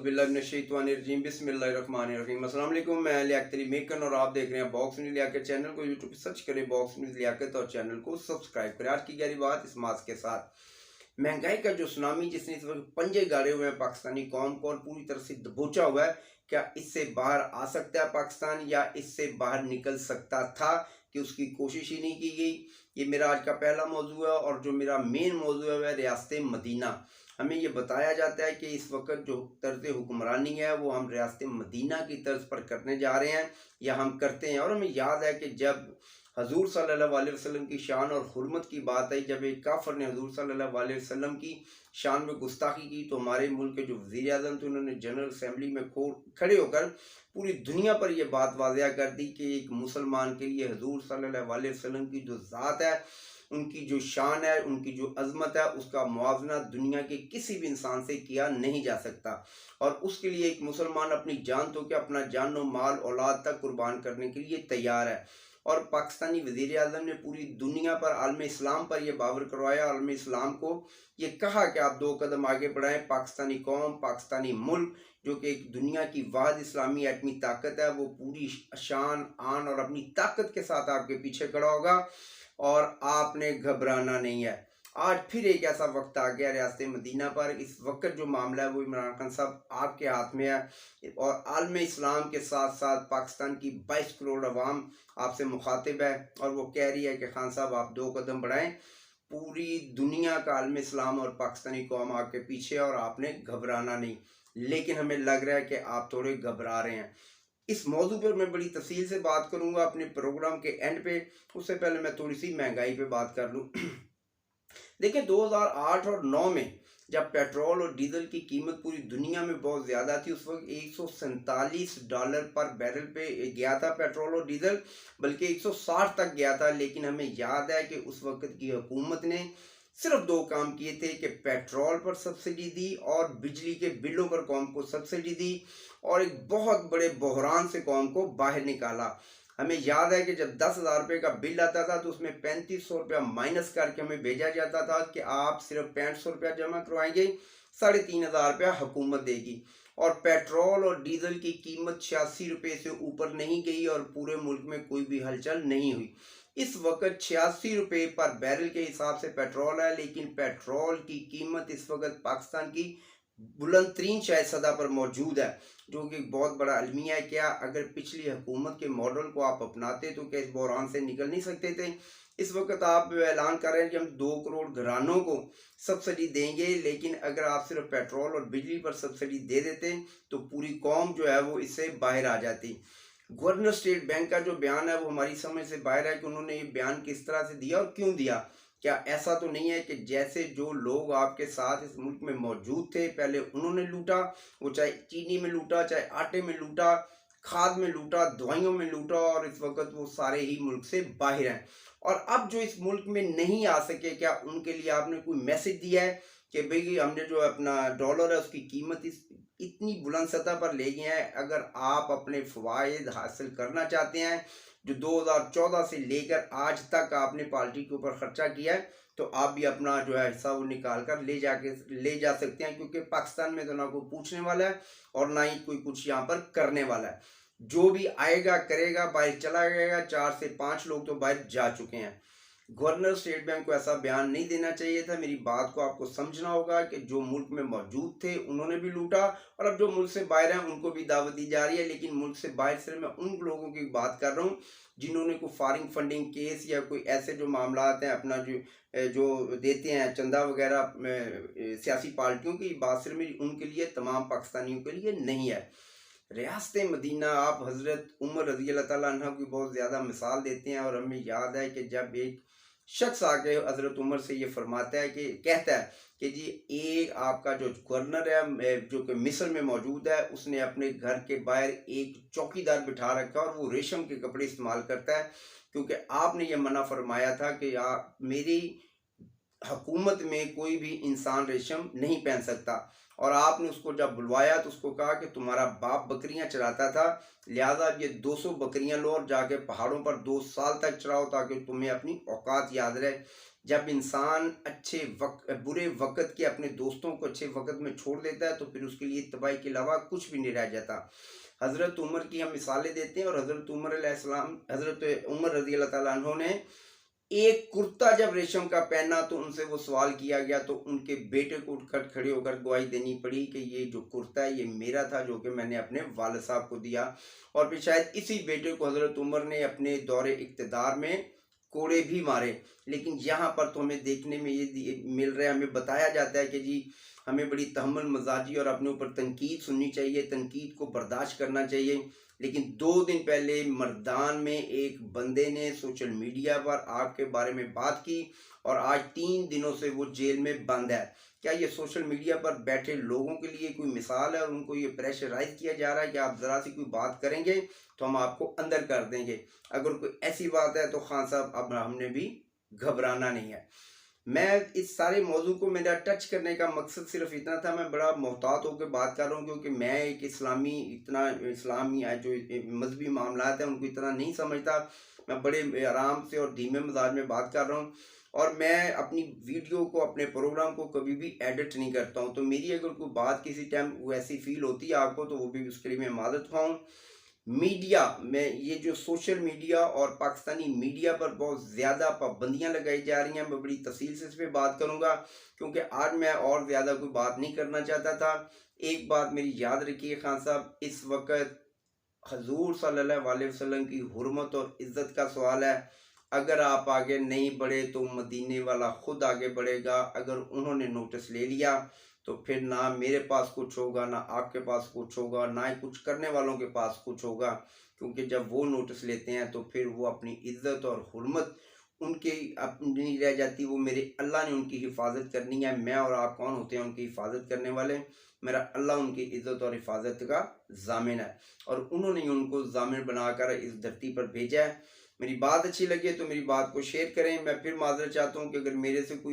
औज़ुबिल्लाहिमिनश्शैतानिर्रजीम बिस्मिल्लाहिर्रहमानिर्रहीम। अस्सलाम वालेकुम। मैं लियाकत अली मेकन और आप देख रहे हैं बॉक्स न्यूज़ लियाकत। चैनल को यूट्यूब पर सर्च करें बॉक्स न्यूज़ लियाकत और चैनल को सब्सक्राइब करें। आज की गहरी बात इस मास के साथ महंगाई का जो सुनामी जिसने इस वक्त पंजे गाड़े हुए हैं पाकिस्तानी कौम को और पूरी तरह से दबोचा हुआ है, क्या इससे बाहर आ सकता है पाकिस्तान या इससे बाहर निकल सकता था कि उसकी कोशिश ही नहीं की गई। ये मेरा आज का पहला मौजू है और जो मेरा मेन मौजू है वह रियासत मदीना। हमें ये बताया जाता है कि इस वक्त जो तर्ज हुक्मरानी है वो हम रियासत मदीना की तर्ज पर करने जा रहे हैं या हम करते हैं। और हमें याद है कि जब हजूर सल्लल्लाहु अलैहि वसल्लम की शान और हुर्मत की बात आई, जब एक काफर ने हजूर सल्लल्लाहु अलैहि वसल्लम की शान में गुस्ताखी की तो हमारे मुल्क के जो वज़ीर आज़म थे उन्होंने जनरल असम्बली में खड़े होकर पूरी दुनिया पर यह बात वाज़िया कर दी कि एक मुसलमान के लिए हजूर सल्लल्लाहु अलैहि वसल्लम की जो ज़ात है, उनकी जो शान है, उनकी जो अजमत है, उसका मुआवजा दुनिया के किसी भी इंसान से किया नहीं जा सकता। और उसके लिए एक मुसलमान अपनी जान तो क्या अपना जान व माल औलाद तक कुर्बान करने के लिए तैयार है। और पाकिस्तानी वज़ीर आज़म ने पूरी दुनिया पर आलम इस्लाम पर यह बावर करवाया, आलम इस्लाम को ये कहा कि आप 2 कदम आगे बढ़ाएं। पाकिस्तानी कौम, पाकिस्तानी मुल्क जो कि एक दुनिया की वाहिद इस्लामी एटमी ताकत है, वो पूरी शान आन और अपनी ताकत के साथ आपके पीछे खड़ा होगा और आपने घबराना नहीं है। आज फिर एक ऐसा वक्त आ गया रियासत मदीना पर। इस वक्त जो मामला है वो इमरान खान साहब आपके हाथ में है और आलम इस्लाम के साथ साथ पाकिस्तान की 22 करोड़ अवाम आपसे मुखातिब है और वो कह रही है कि खान साहब आप 2 कदम बढ़ाएं। पूरी दुनिया का आलम इस्लाम और पाकिस्तानी कौम आपके पीछे और आपने घबराना नहीं। लेकिन हमें लग रहा है कि आप थोड़े घबरा रहे हैं। इस मौजू पर मैं बड़ी तफसील से बात करूंगा अपने प्रोग्राम के एंड पे। उससे पहले मैं थोड़ी सी महंगाई पे बात कर लूँ। देखिए 2008 और 9 में जब पेट्रोल और डीजल की कीमत पूरी दुनिया में बहुत ज़्यादा थी, उस वक्त $147 पर बैरल पे गया था पेट्रोल और डीजल, बल्कि 160 तक गया था। लेकिन हमें याद है कि उस वक्त की हुकूमत ने सिर्फ 2 काम किए थे कि पेट्रोल पर सब्सिडी दी और बिजली के बिलों पर कौम को सब्सिडी दी और एक बहुत बड़े बहरान से कौम को बाहर निकाला। हमें याद है कि जब 10,000 रुपये का बिल आता था तो उसमें 3500 रुपया माइनस करके हमें भेजा जाता था कि आप सिर्फ 6500 रुपया जमा करवाएंगे, 3,500 रुपया हुकूमत देगी। और पेट्रोल और डीजल की कीमत 86 रुपये से ऊपर नहीं गई और पूरे मुल्क में कोई भी हलचल नहीं हुई। इस वक्त 86 रुपये पर बैरल के हिसाब से पेट्रोल है, लेकिन पेट्रोल की कीमत इस वक्त पाकिस्तान की बुलंद तरीन शायद सदा पर मौजूद है, जो कि बहुत बड़ा अलमिया है। क्या अगर पिछली हुकूमत के मॉडल को आप अपनाते तो क्या इस बहरान से निकल नहीं सकते थे। इस वक्त आप ऐलान कर रहे हैं कि हम 2 करोड़ घरानों को सब्सिडी देंगे, लेकिन अगर आप सिर्फ पेट्रोल और बिजली पर सब्सिडी दे देते तो पूरी कौम जो है वो इससे बाहर आ जाती। गवर्नर स्टेट बैंक का जो बयान है वो हमारी समझ से बाहर है कि उन्होंने ये बयान किस तरह से दिया और क्यों दिया। क्या ऐसा तो नहीं है कि जैसे जो लोग आपके साथ इस मुल्क में मौजूद थे पहले उन्होंने लूटा, वो चाहे चीनी में लूटा, चाहे आटे में लूटा, खाद में लूटा, दवाइयों में लूटा, और इस वक्त वो सारे ही मुल्क से बाहर हैं और अब जो इस मुल्क में नहीं आ सके, क्या उनके लिए आपने कोई मैसेज दिया है कि भाई हमने जो अपना डॉलर है उसकी कीमत इतनी बुलंद सतह पर ले गए हैं। अगर आप अपने फ़वाइद हासिल करना चाहते हैं जो 2014 से लेकर आज तक आपने पार्टी के ऊपर ख़र्चा किया है, तो आप भी अपना जो है हिस्सा वो निकाल कर ले जा सकते हैं, क्योंकि पाकिस्तान में तो ना कोई पूछने वाला है और ना ही कोई कुछ यहाँ पर करने वाला है। जो भी आएगा करेगा बाहर चला जाएगा। 4 से 5 लोग तो बाहर जा चुके हैं। गवर्नर स्टेट बैंक को ऐसा बयान नहीं देना चाहिए था। मेरी बात को आपको समझना होगा कि जो मुल्क में मौजूद थे उन्होंने भी लूटा और अब जो मुल्क से बाहर हैं उनको भी दावत दी जा रही है। लेकिन मुल्क से बाहर सिर्फ मैं उन लोगों की बात कर रहा हूँ जिन्होंने कोई फॉरेन फंडिंग केस या कोई ऐसे जो मामला हैं अपना जो देते हैं चंदा वगैरह सियासी पार्टियों की, बात सिर्फ मेरी उनके लिए, तमाम पाकिस्तानियों के लिए नहीं है। रियासत मदीना आप हज़रत उमर रज़ी अल्लाह ताला अन्हा की बहुत ज़्यादा मिसाल देते हैं और हमें याद है कि जब एक शख्स आके हज़रत उमर से ये फरमाता है कि कहता है कि जी एक आपका जो गवर्नर है जो कि मिस्र में मौजूद है, उसने अपने घर के बाहर एक चौकीदार बिठा रखा और वो रेशम के कपड़े इस्तेमाल करता है, क्योंकि आपने ये मना फरमाया था कि आप मेरी हुकूमत में कोई भी इंसान रेशम नहीं पहन सकता। और आपने उसको जब बुलवाया तो उसको कहा कि तुम्हारा बाप बकरियां चराता था, लिहाजा ये 200 बकरियां लो और जाके पहाड़ों पर 2 साल तक चराओ ताकि तुम्हें अपनी औकात याद रहे। जब इंसान बुरे वक़्त के अपने दोस्तों को अच्छे वक़्त में छोड़ देता है तो फिर उसके लिए तबाही के अलावा कुछ भी नहीं रह जाता। हज़रत उमर की हम मिसालें देते हैं और हज़रत उमर रज़ी अल्लाह ताला अन्हो ने एक कुर्ता जब रेशम का पहना तो उनसे वो सवाल किया गया तो उनके बेटे को उठकर खड़े होकर गवाही देनी पड़ी कि ये जो कुर्ता है ये मेरा था जो कि मैंने अपने वालिद साहब को दिया। और फिर शायद इसी बेटे को हज़रत उमर ने अपने दौरे इक़्तिदार में कोड़े भी मारे। लेकिन यहाँ पर तो हमें देखने में ये मिल रहा है, हमें बताया जाता है कि जी हमें बड़ी तहम्मुल मज़ाजी और अपने ऊपर तनकीद सुननी चाहिए, तनकीद को बर्दाश्त करना चाहिए। लेकिन 2 दिन पहले मर्दान में एक बंदे ने सोशल मीडिया पर आपके बारे में बात की और आज 3 दिनों से वो जेल में बंद है। क्या ये सोशल मीडिया पर बैठे लोगों के लिए कोई मिसाल है और उनको ये प्रेशराइज़ किया जा रहा है कि आप ज़रा सी कोई बात करेंगे तो हम आपको अंदर कर देंगे? अगर कोई ऐसी बात है तो खान साहब अब हमने भी घबराना नहीं है। मैं इस सारे मौजू को मेरा टच करने का मकसद सिर्फ इतना था, मैं बड़ा मोहतात होकर बात कर रहा हूँ क्योंकि मैं एक इस्लामी जो मजहबी मामलात हैं उनको इतना नहीं समझता। मैं बड़े आराम से और धीमे मिजाज में बात कर रहा हूँ और मैं अपनी वीडियो को अपने प्रोग्राम को कभी भी एडिट नहीं करता हूँ। तो मेरी अगर कोई बात किसी टाइम वैसी फील होती है आपको तो वो भी उसके लिए मैं मादत खाऊँ। मीडिया में ये जो सोशल मीडिया और पाकिस्तानी मीडिया पर बहुत ज़्यादा पाबंदियां लगाई जा रही हैं, मैं बड़ी तफसील से इस पर बात करूंगा क्योंकि आज मैं और ज़्यादा कोई बात नहीं करना चाहता था। एक बात मेरी याद रखिए खान साहब, इस वक्त हजूर सल्लल्लाहु अलैहि वसल्लम की हुर्मत और इज़्ज़त का सवाल है। अगर आप आगे नहीं बढ़े तो मदीने वाला खुद आगे बढ़ेगा। अगर उन्होंने नोटिस ले लिया तो फिर ना मेरे पास कुछ होगा, ना आपके पास कुछ होगा, ना ही कुछ करने वालों के पास कुछ होगा। क्योंकि जब वो नोटिस लेते हैं तो फिर वो अपनी इज़्ज़त और हुर्मत उनकी अपनी नहीं रह जाती, वो मेरे अल्लाह ने उनकी हिफाजत करनी है। मैं और आप कौन होते हैं उनकी हिफाजत करने वाले? मेरा अल्लाह उनकी इज़्ज़त और हिफाजत का ज़ामिन है और उन्होंने ही उनको ज़ामिन बनाकर इस धरती पर भेजा है। मेरी बात अच्छी लगी तो मेरी बात को शेयर करें। मैं फिर माज़रत चाहता हूँ कि अगर मेरे से कोई